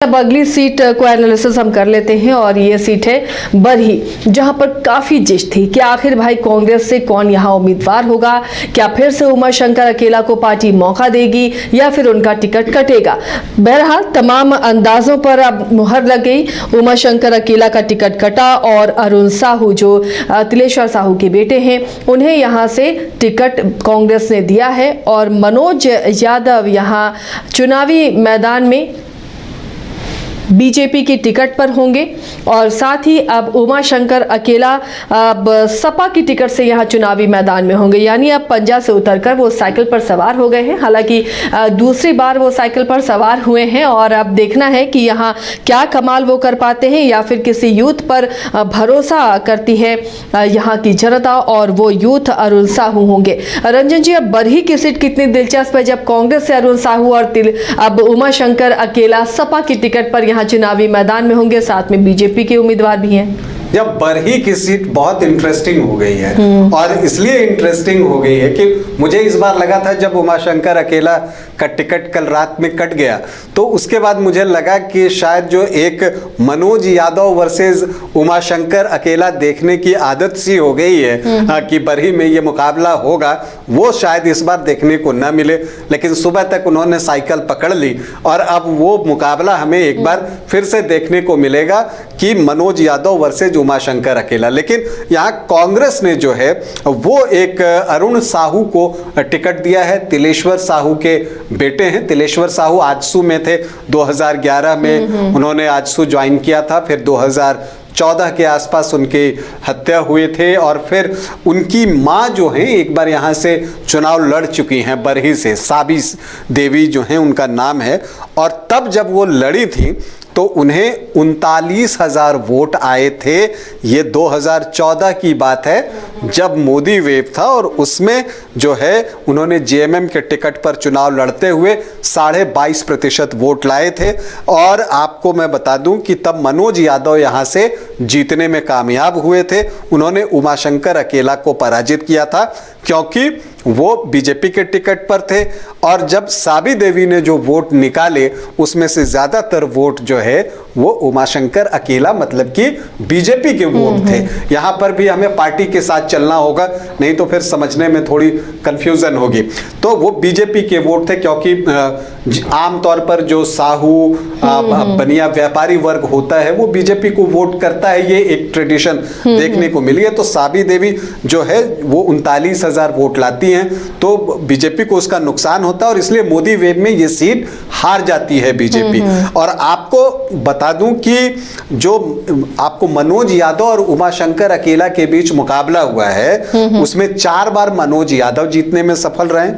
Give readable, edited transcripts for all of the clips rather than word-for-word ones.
अब अगली सीट को एनालिसिस हम कर लेते हैं और ये सीट है बरही, जहां पर काफी जिश थी कि आखिर भाई कांग्रेस से कौन यहां उम्मीदवार होगा, क्या फिर से उमाशंकर अकेला को पार्टी मौका देगी या फिर उनका टिकट कटेगा। बहरहाल तमाम अंदाजों पर अब मुहर लग गई। उमाशंकर अकेला का टिकट कटा और अरुण साहू जो तिलेश्वर साहू के बेटे हैं उन्हें यहां से टिकट कांग्रेस ने दिया है और मनोज यादव यहां चुनावी मैदान में बीजेपी की टिकट पर होंगे और साथ ही अब उमाशंकर अकेला अब सपा की टिकट से यहां चुनावी मैदान में होंगे, यानी अब पंजा से उतरकर वो साइकिल पर सवार हो गए हैं। हालांकि दूसरी बार वो साइकिल पर सवार हुए हैं और अब देखना है कि यहां क्या कमाल वो कर पाते हैं या फिर किसी यूथ पर भरोसा करती है यहां की जनता और वो यूथ अरुण साहू होंगे। रंजन जी, अब बरही की सीट कितनी दिलचस्प है जब कांग्रेस से अरुण साहू और अब उमाशंकर अकेला सपा की टिकट पर चुनावी मैदान में होंगे, साथ में बीजेपी के उम्मीदवार भी हैं। जब बरही की सीट बहुत इंटरेस्टिंग हो गई है और इसलिए इंटरेस्टिंग हो गई है कि मुझे इस बार लगा था जब उमाशंकर अकेला का टिकट कल रात में कट गया तो उसके बाद मुझे लगा कि शायद जो एक मनोज यादव वर्सेस उमाशंकर अकेला देखने की आदत सी हो गई है कि बरही में ये मुकाबला होगा, वो शायद इस बार देखने को न मिले। लेकिन सुबह तक उन्होंने साइकिल पकड़ ली और अब वो मुकाबला हमें एक बार फिर से देखने को मिलेगा कि मनोज यादव वर्सेज उमाशंकर अकेला। लेकिन यहाँ कांग्रेस ने जो है वो एक अरुण साहू को टिकट दिया है। तिलेश्वर साहू के बेटे हैं। तिलेश्वर साहू आजसू में थे, 2011 में उन्होंने आजसू ज्वाइन किया था, फिर 2014 के आसपास उनकी हत्या हुए थे और फिर उनकी माँ जो हैं एक बार यहाँ से चुनाव लड़ चुकी हैं बरही से, साबी देवी जो हैं उनका नाम है। और तब जब वो लड़ी थी तो उन्हें 39,000 वोट आए थे। ये 2014 की बात है जब मोदी वेव था और उसमें जो है उन्होंने जेएमएम के टिकट पर चुनाव लड़ते हुए 22.5% वोट लाए थे। और आपको मैं बता दूं कि तब मनोज यादव यहां से जीतने में कामयाब हुए थे। उन्होंने उमाशंकर अकेला को पराजित किया था क्योंकि वो बीजेपी के टिकट पर थे और जब साबी देवी ने जो वोट निकाले उसमें से ज्यादातर वोट जो है वो उमाशंकर अकेला मतलब कि बीजेपी के वोट थे। यहां पर भी हमें पार्टी के साथ चलना होगा, नहीं तो फिर समझने में थोड़ी कंफ्यूजन होगी। तो वो बीजेपी के वोट थे क्योंकि आमतौर पर जो साहू बनिया व्यापारी वर्ग होता है वो बीजेपी को वोट करता है, ये एक ट्रेडिशन देखने को मिली है। तो साबी देवी जो है वो 39,000 वोट लाती हैं तो बीजेपी को उसका नुकसान होता है और इसलिए मोदी वेव में ये सीट हार जाती है बीजेपी। और आपको बता दूं कि जो आपको मनोज यादव और उमाशंकर अकेला के बीच मुकाबला हुआ है उसमें 4 बार मनोज यादव जीतने में सफल रहे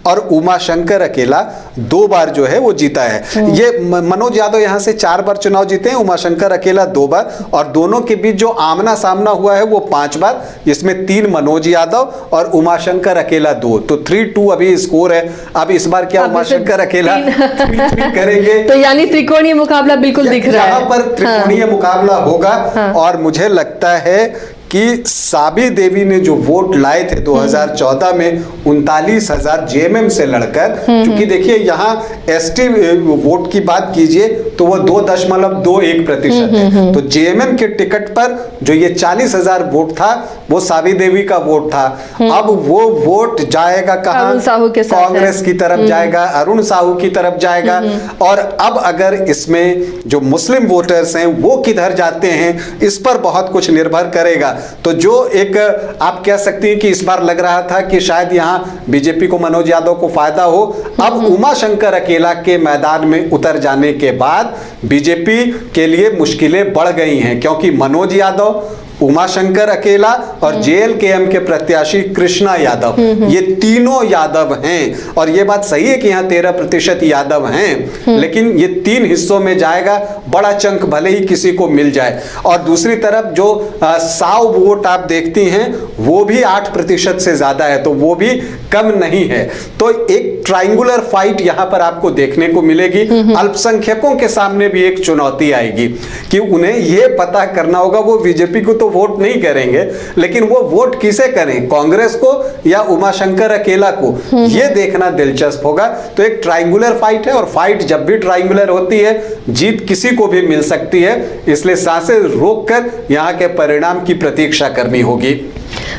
और उमाशंकर अकेला 2 बार जो है वो जीता है। ये मनोज यादव यहां से 4 बार चुनाव जीते हैं, उमाशंकर अकेला 2 बार और दोनों के बीच जो आमना सामना हुआ है वो 5 बार, जिसमें 3 मनोज यादव और उमाशंकर अकेला 2, तो 3-2 अभी स्कोर है। अब इस बार क्या उमाशंकर अकेला 3-3 करेंगे? तो यानी त्रिकोणीय मुकाबला बिल्कुल दिख रहा है। यहाँ पर त्रिकोणीय मुकाबला होगा और मुझे लगता है कि साबी देवी ने जो वोट लाए थे 2014 में 39,000 जेएमएम से लड़कर, क्योंकि देखिए यहाँ एसटी वोट की बात कीजिए तो वो 2.21% है। तो जेएमएम के टिकट पर जो ये 40,000 वोट था वो साबी देवी का वोट था। अब वो वोट जाएगा कहाँ? कांग्रेस की तरफ जाएगा, अरुण साहू की तरफ जाएगा। और अब अगर इसमें जो मुस्लिम वोटर्स हैं वो किधर जाते हैं इस पर बहुत कुछ निर्भर करेगा। तो जो एक आप कह सकते हैं कि इस बार लग रहा था कि शायद यहां बीजेपी को मनोज यादव को फायदा हो, अब उमाशंकर अकेला के मैदान में उतर जाने के बाद बीजेपी के लिए मुश्किलें बढ़ गई हैं क्योंकि मनोज यादव, उमाशंकर अकेला और जेएलकेएम के प्रत्याशी कृष्णा यादव, ये तीनों यादव हैं। और ये बात सही है कि यहाँ 13% यादव हैं, लेकिन ये 3 हिस्सों में जाएगा, बड़ा चंक भले ही किसी को मिल जाए। और दूसरी तरफ जो 100 वोट आप देखती हैं वो भी 8% से ज्यादा है, तो वो भी कम नहीं है। तो एक ट्रायंगुलर फाइट यहां पर आपको देखने को मिलेगी। अल्पसंख्यकों के सामने भी एक चुनौती आएगी कि उन्हें यह पता करना होगा, वो बीजेपी को तो वोट नहीं करेंगे, लेकिन वो वोट किसे करें, कांग्रेस को या उमाशंकर अकेला को, ये देखना दिलचस्प होगा। तो एक ट्रायंगुलर फाइट है, और फाइट जब भी ट्रायंगुलर होती है जीत किसी को भी मिल सकती है, इसलिए सांसें रोककर यहां के परिणाम की प्रतीक्षा करनी होगी।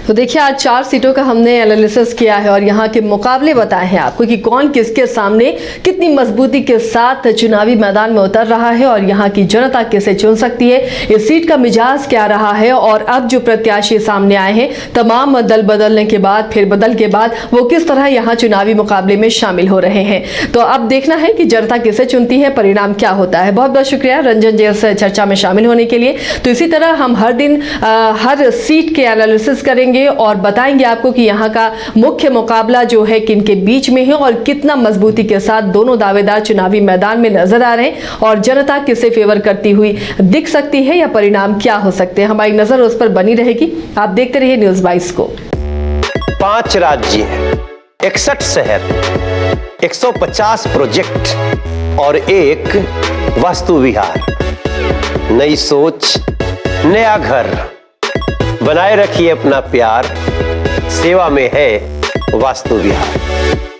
तो देखिए आज 4 सीटों का हमने एनालिसिस किया है और यहाँ के मुकाबले बताए हैं आपको कि कौन किसके सामने कितनी मजबूती के साथ चुनावी मैदान में उतर रहा है और यहाँ की जनता किसे चुन सकती है, इस सीट का मिजाज क्या रहा है, और अब जो प्रत्याशी सामने आए हैं तमाम दल बदलने के बाद, फिर बदल के बाद, वो किस तरह यहाँ चुनावी मुकाबले में शामिल हो रहे हैं। तो अब देखना है कि जनता किसे चुनती है, परिणाम क्या होता है। बहुत बहुत शुक्रिया रंजन जी इस चर्चा में शामिल होने के लिए। तो इसी तरह हम हर दिन हर सीट के एनालिसिस करेंगे और बताएंगे आपको कि यहाँ का मुख्य मुकाबला जो है किन के बीच में है और कितना मजबूती के साथ दोनों दावेदार चुनावी मैदान में नजर आ रहे हैं और जनता किसे फेवर करती हुई दिख सकती है या परिणाम क्या हो सकते हैं। हमारी नजर उस पर बनी रहेगी। आप देखते रहिए न्यूज़ 22 को। 5 राज्य, 61 शहर, 150 प्रोजेक्ट और एक वास्तु विहार। नई सोच, नया घर, बनाए रखिए अपना प्यार, सेवा में है वास्तु विहार।